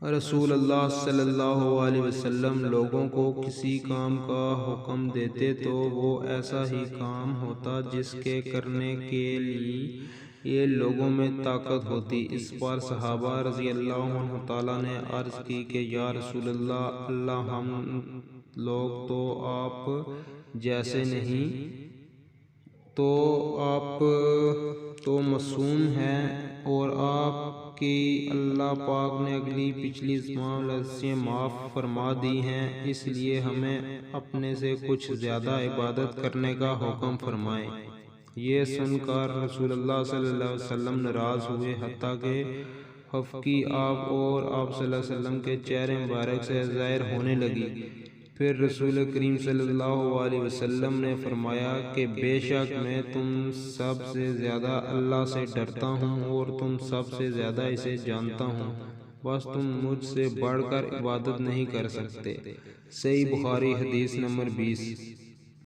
رسول اللہ صلی اللہ علیہ وسلم لوگوں کو کسی کام کا حکم دیتے تو وہ ایسا ہی کام ہوتا جس کے کرنے کے لیے یہ لوگوں میں طاقت ہوتی۔ اس پر صحابہ رضی اللہ عنہ تعالیٰ نے عرض کی کہ یا رسول اللہ ہم لوگ تو آپ جیسے نہیں، تو آپ تو معصوم ہیں اور آپ کی اللہ پاک نے اگلی پچھلی تمام غلطیاں معاف فرما دی ہیں، اس لیے ہمیں اپنے سے کچھ زیادہ عبادت کرنے کا حکم فرمائیں۔ یہ سن کر رسول اللہ صلی اللہ علیہ وسلم ناراض ہوئے، حتیٰ کہ خفگی آپ اور آپ صلی اللہ علیہ وسلم کے چہرے مبارک سے ظاہر ہونے لگی۔ پھر رسول کریم صلی اللہ علیہ وسلم نے فرمایا کہ بے شک میں تم سب سے زیادہ اللہ سے ڈرتا ہوں اور تم سب سے زیادہ اسے جانتا ہوں، بس تم مجھ سے بڑھ کر عبادت نہیں کر سکتے۔ صحیح بخاری حدیث نمبر 20۔